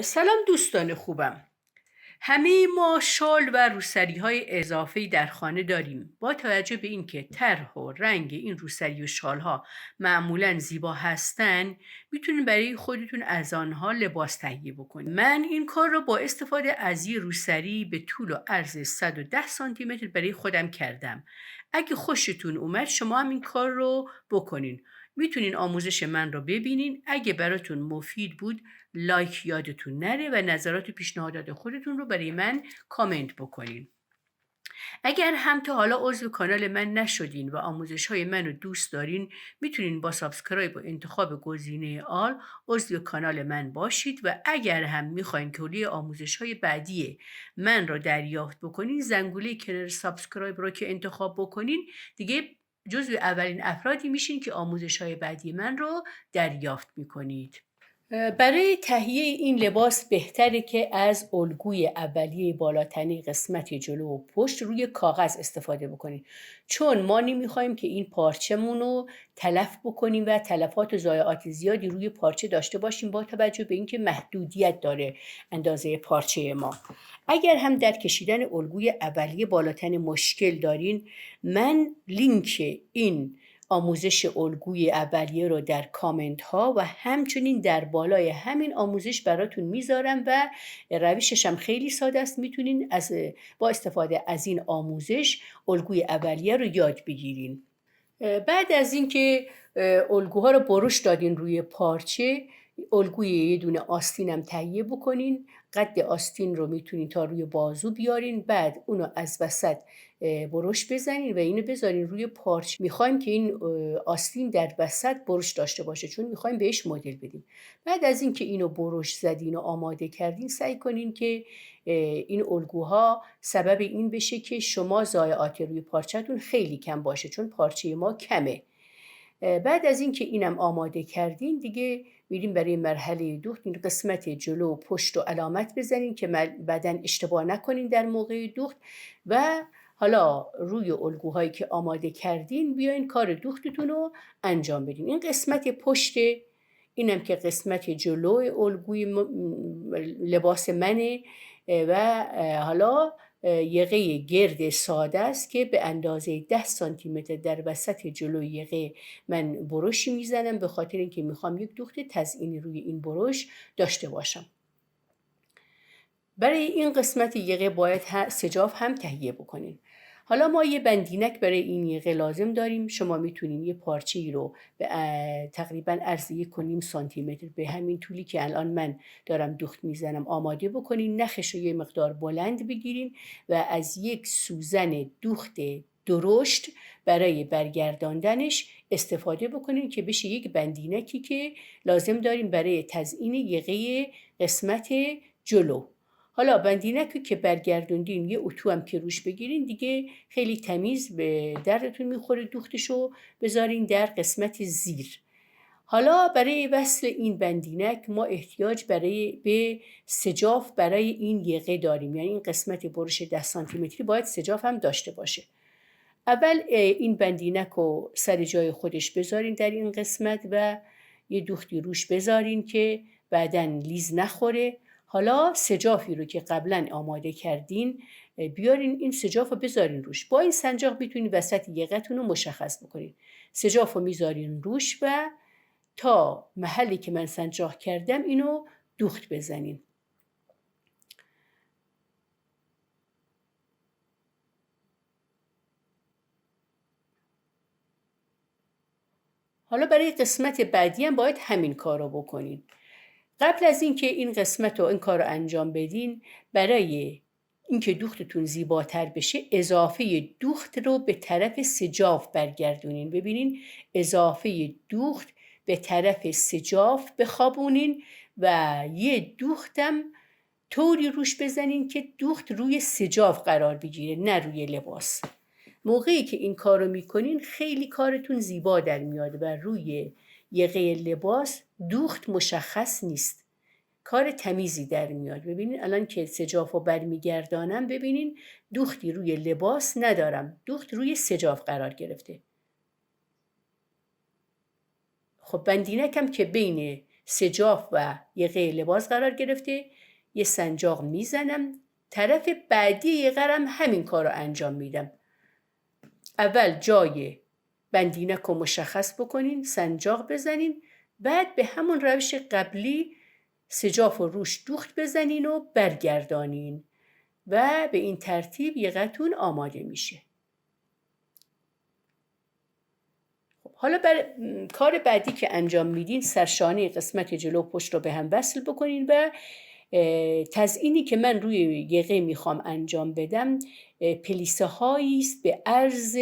سلام دوستان خوبم. همه ما شال و روسری‌های اضافی در خانه داریم. با توجه به اینکه طرح و رنگ این روسری و شال‌ها معمولاً زیبا هستن، میتونین برای خودتون از آنها لباس تهیه بکنید. من این کار رو با استفاده از یه روسری به طول و عرض 110 سانتی متر برای خودم کردم. اگه خوشتون اومد شما هم این کار رو بکنین. میتونین آموزش من رو ببینین. اگه براتون مفید بود لایک یادتون نره و نظرات و پیشنهادات خودتون رو برای من کامنت بکنین. اگر هم تا حالا عضو کانال من نشدین و آموزش های من رو دوست دارین، میتونین با سابسکرایب و انتخاب گزینه آل عضو کانال من باشید و اگر هم میخواین کلیه آموزش های بعدی من رو دریافت بکنین، زنگوله کنار سابسکرایب رو که انتخاب بکنین دیگه جزو اولین افرادی میشین که آموزش های بعدی من رو دریافت میکنید. برای تهیه این لباس بهتره که از الگوی اولیه بالاتنی قسمت جلو و پشت روی کاغذ استفاده بکنیم، چون ما نمیخوایم که این پارچمون رو تلف بکنیم و تلفات و ضایعات زیادی روی پارچه داشته باشیم با توجه به اینکه محدودیت داره اندازه پارچه ما. اگر هم در کشیدن الگوی اولیه بالاتنی مشکل دارین، من لینک این آموزش الگوی اولیه رو در کامنت ها و همچنین در بالای همین آموزش براتون میذارم و روشش هم خیلی ساده است. میتونین با استفاده از این آموزش الگوی اولیه رو یاد بگیرین. بعد از اینکه الگوها رو برش دادین روی پارچه، الگوی یه دونه آستین هم تهیه بکنین. قد آستین رو میتونین تا روی بازو بیارین، بعد اونو از وسط برش بزنین و اینو بذارین روی پارچه. میخوایم که این آستین در وسط برش داشته باشه چون میخوایم بهش مدل بدیم. بعد از اینکه اینو برش زدین و آماده کردین، سعی کنین که این الگوها سبب این بشه که شما ضایعات روی پارچه‌تون خیلی کم باشه، چون پارچه ما کمه. بعد از اینکه اینم آماده کردین، دیگه میریم برای مرحله دوخت. این قسمت جلو و پشت رو علامت بزنین که بعدن اشتباه نکنین در موقع دوخت و حالا روی الگوهایی که آماده کردین بیاین کار دوختتون رو انجام بدین. این قسمت پشت، اینم که قسمت جلو الگوی لباس منه و حالا یقه گرد ساده است که به اندازه 10 سانتی متر در وسط جلوی یقه من برشی میزنم، به خاطر اینکه میخوام یک دوخت تزئینی روی این برش داشته باشم. برای این قسمت یقه باید سجاف هم تهیه بکنین. حالا ما یه بندینک برای این یقه لازم داریم. شما میتونین یه پارچه ای رو به تقریبا عرض 1.5 سانتی متر به همین طولی که الان من دارم دوخت میزنم آماده بکنین. نخش رو یه مقدار بلند بگیرین و از یک سوزن دوخت درشت برای برگرداندنش استفاده بکنین که بشه یک بندینکی که لازم داریم برای تزیین یقه قسمت جلو. حالا بندینکی که برگردوندین یه اتو هم که روش بگیرین، دیگه خیلی تمیز به دردتون میخوره. دوختشو بذارین در قسمت زیر. حالا برای وصل این بندینک ما احتیاج به سجاف برای این یقه داریم، یعنی این قسمت برش 10 سانتی متری باید سجاف هم داشته باشه. اول این بندینک رو سر جای خودش بذارین در این قسمت و یه دوختی روش بذارین که بعدن لیز نخوره. حالا سجافی رو که قبلا آماده کردین بیارین، این سجاف رو بذارین روش. با این سنجاق میتونین وسط یقتون رو مشخص بکنین. سجاف رو میذارین روش و تا محلی که من سنجاق کردم اینو دوخت بزنین. حالا برای قسمت بعدی هم باید همین کار رو بکنین. قبل از اینکه این قسمت رو این کار رو انجام بدین، برای اینکه دوختتون زیباتر بشه اضافه دوخت رو به طرف سجاف برگردونین. ببینین اضافه دوخت به طرف سجاف بخوابونین و یه دوختم طوری روش بزنین که دوخت روی سجاف قرار بگیره نه روی لباس. موقعی که این کار رو میکنین خیلی کارتون زیبا در میاد و روی یقه لباس دوخت مشخص نیست، کار تمیزی در میاد. ببینین الان که سجاف رو برمیگردانم، ببینین دوختی روی لباس ندارم، دوخت روی سجاف قرار گرفته. خب بندینکم که بین سجاف و یقه لباس قرار گرفته، یه سنجاق میزنم، طرف بعدی یقه هم همین کار رو انجام میدم. اول جای بندینک رو مشخص بکنین، سنجاق بزنین، بعد به همون روش قبلی سجاف رو روش دوخت بزنین و برگردانین و به این ترتیب یقتون آماده میشه. حالا کار بعدی که انجام میدین، سرشانه قسمت جلو پشت رو به هم وصل بکنین و تزیینی که من روی یقه میخوام انجام بدم پلیسه هایی است به عرض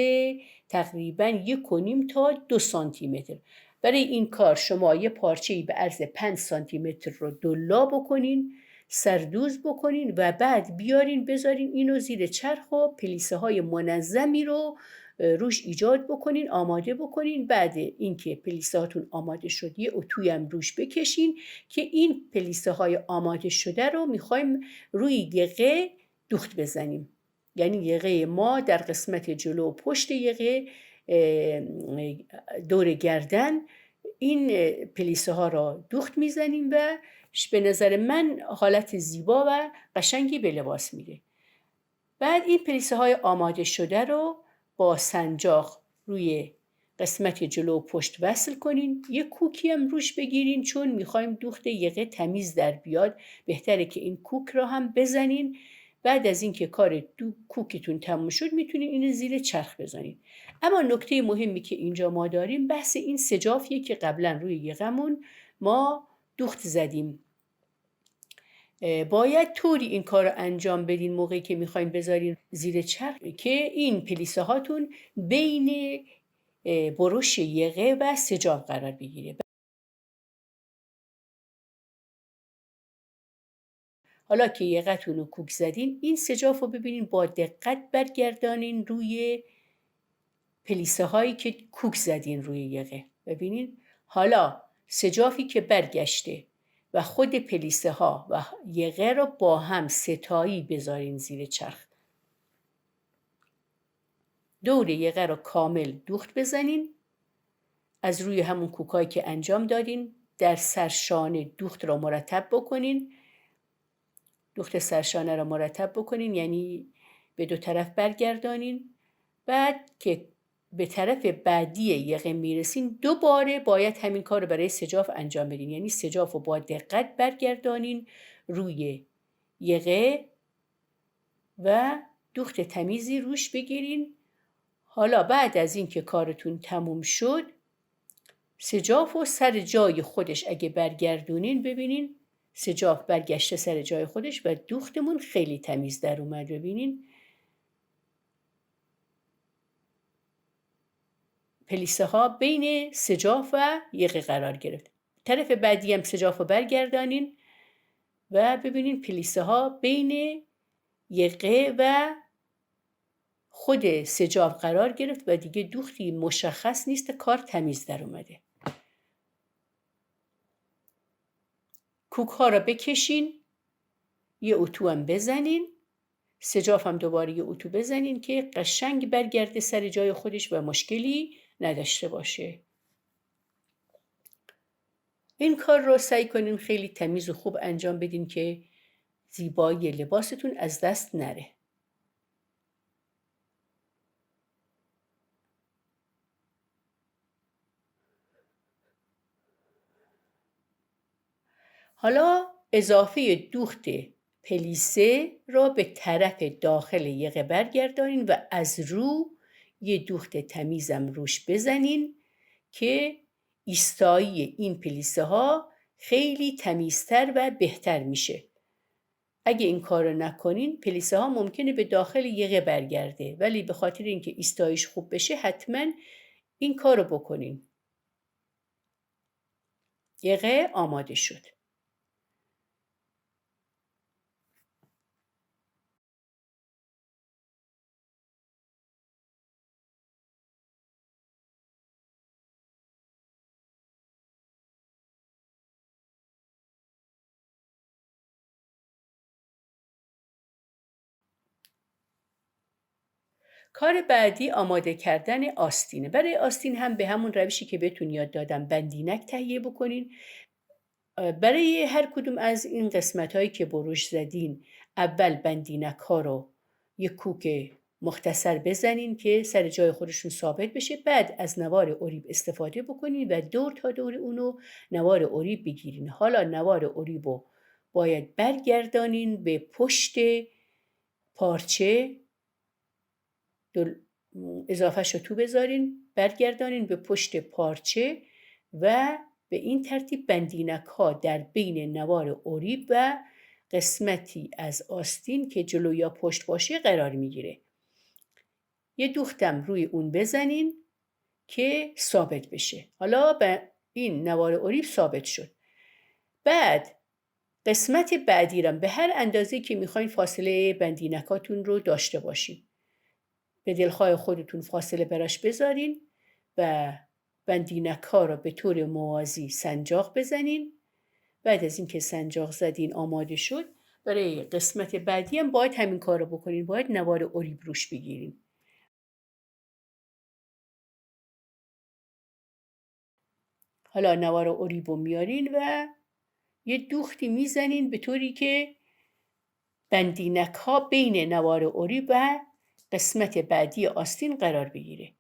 تقریباً 1.5 تا 2 سانتی متر. برای این کار شما یه پارچه‌ای به عرض 5 سانتی متر رو دلا بکنین، سردوز بکنین و بعد بیارین بذارین اینو زیر چرخ و پلیسه های منظمی رو روش ایجاد بکنین، آماده بکنین. بعد اینکه پلیسه هاتون آماده شد یه اتوی هم روش بکشین که این پلیسه های آماده شده رو میخوایم روی یقه دوخت بزنیم. یعنی یقه ما در قسمت جلو و پشت یقه دور گردن این پلیسه ها را دوخت میزنیم و به نظر من حالت زیبا و قشنگی به لباس میده. بعد این پلیسه های آماده شده رو با سنجاق روی قسمت جلو و پشت وصل کنین. یه کوکی هم روش بگیرین چون میخوایم دوخت یقه تمیز در بیاد، بهتره که این کوک را هم بزنین. بعد از اینکه کار کوکتون تموم شد میتونین اینو زیر چرخ بزنین. اما نکته مهمی که اینجا ما داریم بحث این سجافیه که قبلا روی یقمون ما دوخت زدیم. باید طوری این کار رو انجام بدین موقعی که میخواین بذارین زیر چرخ که این پلیسه هاتون بین برش یقه و سجاف قرار بگیره. حالا که یقتون رو کوک زدین، این سجاف رو ببینین با دقت برگردانین روی پلیسه هایی که کوک زدین روی یقه. ببینین حالا سجافی که برگشته و خود پلیسه ها و یقه رو با هم ستایی بذارین زیر چرخ. دور یقه رو کامل دوخت بزنین. از روی همون کوکایی که انجام دادین در سرشانه دوخت رو مرتب بکنین. دوخت سرشانه رو مرتب بکنین یعنی به دو طرف برگردانین. بعد که به طرف بعدی یقه میرسین دوباره باید همین کار رو برای سجاف انجام بدین. یعنی سجاف رو با دقت برگردانین روی یقه و دوخت تمیزی روش بگیرین. حالا بعد از این که کارتون تموم شد سجاف و سر جای خودش اگه برگردونین ببینین سجاف برگشته سر جای خودش و دوختمون خیلی تمیز در اومد. ببینین پلیسه ها بین سجاف و یقه قرار گرفت. طرف بعدی هم سجاف رو برگردانین و ببینین پلیسه ها بین یقه و خود سجاف قرار گرفت و دیگه دوختی مشخص نیست، کار تمیز در اومده. کوک ها را بکشین، یه اتو هم بزنین، سجاف هم دوباره یه اتو بزنین که قشنگ برگرده سر جای خودش و مشکلی نداشته باشه. این کار رو سعی کنین خیلی تمیز و خوب انجام بدین که زیبایی لباستون از دست نره. حالا اضافه دوخت پلیسه را به طرف داخل یقه برگردانین و از رو یه دوخت تمیزم روش بزنین که ایستایی این پلیسه ها خیلی تمیزتر و بهتر میشه. اگه این کار رو نکنین پلیسه ها ممکنه به داخل یقه برگرده، ولی به خاطر اینکه ایستایش خوب بشه حتما این کار رو بکنین. یقه آماده شد. کار بعدی آماده کردن آستینه. برای آستین هم به همون روشی که بهتون یاد دادم بندینک تهیه بکنین. برای هر کدوم از این قسمت هایی که بروش زدین اول بندینک ها رو یک کوک مختصر بزنین که سر جای خودشون ثابت بشه. بعد از نوار اوریب استفاده بکنین و دور تا دور اونو نوار اوریب بگیرین. حالا نوار اوریب رو باید برگردانین به پشت پارچه، اضافهش رو تو بذارین، برگردانین به پشت پارچه و به این ترتیب بندینک ها در بین نوار اوریب و قسمتی از آستین که جلو یا پشت باشه قرار میگیره. یه دوختم روی اون بزنین که ثابت بشه. حالا به این نوار اوریب ثابت شد. بعد قسمت بعدی رو به هر اندازه که میخواین فاصله بندینکاتون رو داشته باشین. به دلخواه خودتون فاصله براش بذارین و بندینک ها رو به طور موازی سنجاق بزنین. بعد از اینکه سنجاق زدین آماده شد، برای قسمت بعدی هم باید همین کار رو بکنین. باید نوار اوریب روش بگیرین. حالا نوار اوریب رو میارین و یه دوختی میزنین به طوری که بندینک ها بین نوار اوریب و قسمت بعدی آستین قرار بگیره.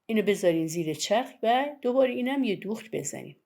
اینو بذارین زیر چرخ و دوباره اینم یه دوخت بزنین.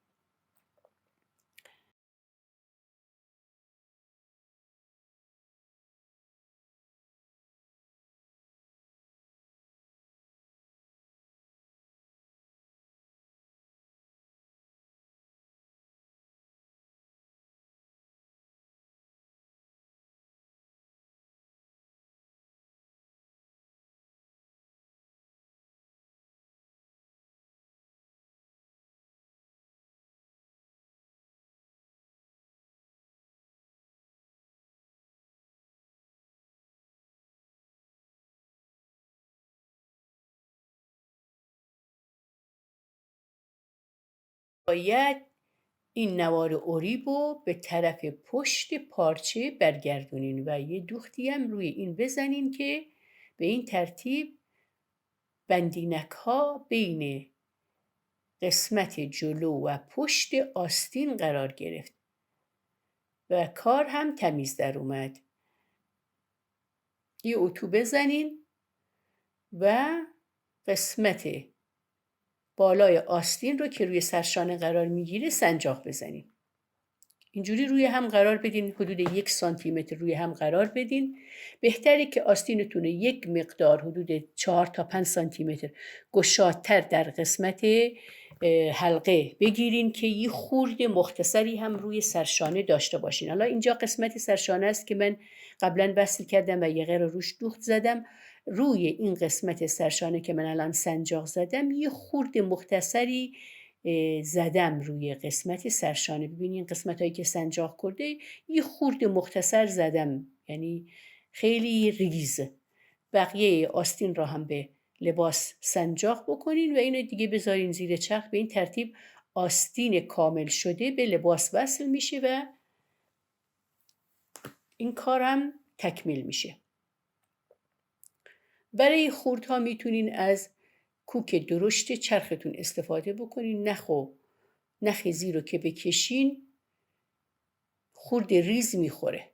باید این نوار اوریب رو به طرف پشت پارچه برگردونین و یه دوختی هم روی این بزنین که به این ترتیب بندینک ها بین قسمت جلو و پشت آستین قرار گرفت و کار هم تمیز در اومد. یه اتو بزنین و قسمت بالای آستین رو که روی سرشانه قرار میگیره سنجاق بزنین. اینجوری روی هم قرار بدین، حدود 1 سانتی متر روی هم قرار بدین. بهتره که آستینتون یک مقدار حدود 4 تا 5 سانتی متر گشادتر در قسمت حلقه بگیرین که یه خورده مختصری هم روی سرشانه داشته باشین. حالا اینجا قسمت سرشانه است که من قبلا وصل کردم و یه غیر روش دوخت زدم. روی این قسمت سرشانه که من الان سنجاق زدم یه خورده مختصری زدم روی قسمت سرشانه. ببینین قسمت هایی که سنجاق کرده یه خورده مختصر زدم، یعنی خیلی ریز. بقیه آستین را هم به لباس سنجاق بکنین و اینو دیگه بذارین زیر چرخ. به این ترتیب آستین کامل شده به لباس وصل میشه و این کارم تکمیل میشه. برای خوردها میتونین از کوک درشت چرختون استفاده بکنین. نخ زیر رو که بکشین خورد ریز میخوره.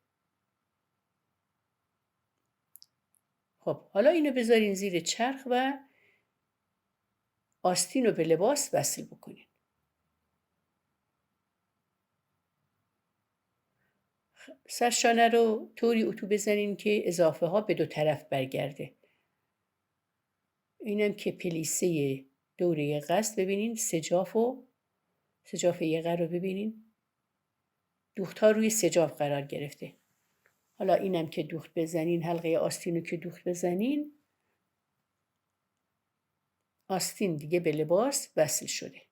خب حالا اینو بذارین زیر چرخ و آستین رو به لباس وصل بکنین. سرشانه رو طوری اتو بزنین که اضافه ها به دو طرف برگرده. اینم که پلیسه دوره قصد ببینین سجاف یقه رو ببینین دوخت ها روی سجاف قرار گرفته. حالا اینم که دوخت بزنین، حلقه آستین رو که دوخت بزنین، آستین دیگه به لباس وصل شده.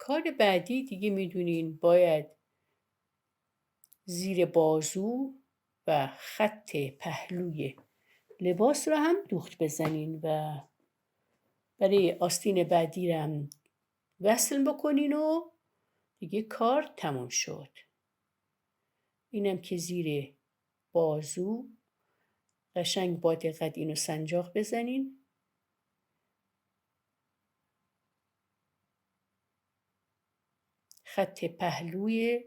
کار بعدی دیگه میدونین باید زیر بازو و خط پهلوی لباس رو هم دوخت بزنین و برای آستین بعدی رو هم وصل بکنین و دیگه کار تموم شد. اینم که زیر بازو قشنگ با دقت اینو سنجاق بزنین. خط پهلوی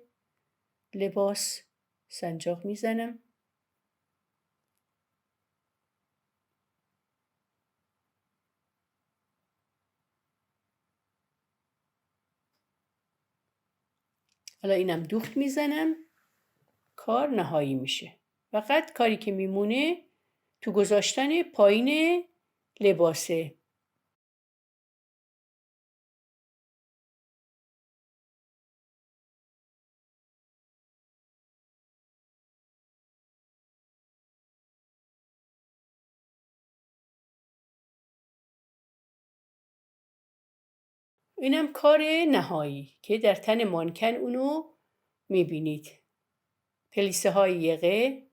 لباس سنجاق میزنم. حالا اینم دوخت میزنم. کار نهایی میشه. فقط کاری که میمونه تو گذاشتن پایین لباسه. اینم کار نهایی که در تن مانکن اونو میبینید. پلیسه های یقه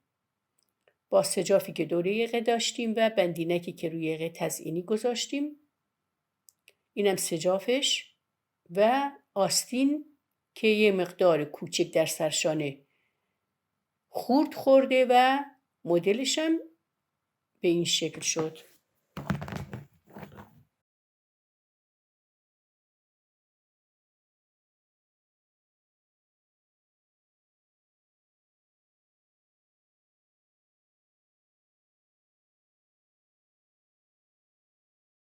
با سجافی که دور یقه داشتیم و بندینکی که روی یقه تزئینی گذاشتیم. اینم سجافش و آستین که یه مقدار کوچک در سرشانه خورد خورده و مدلشم به این شکل شد.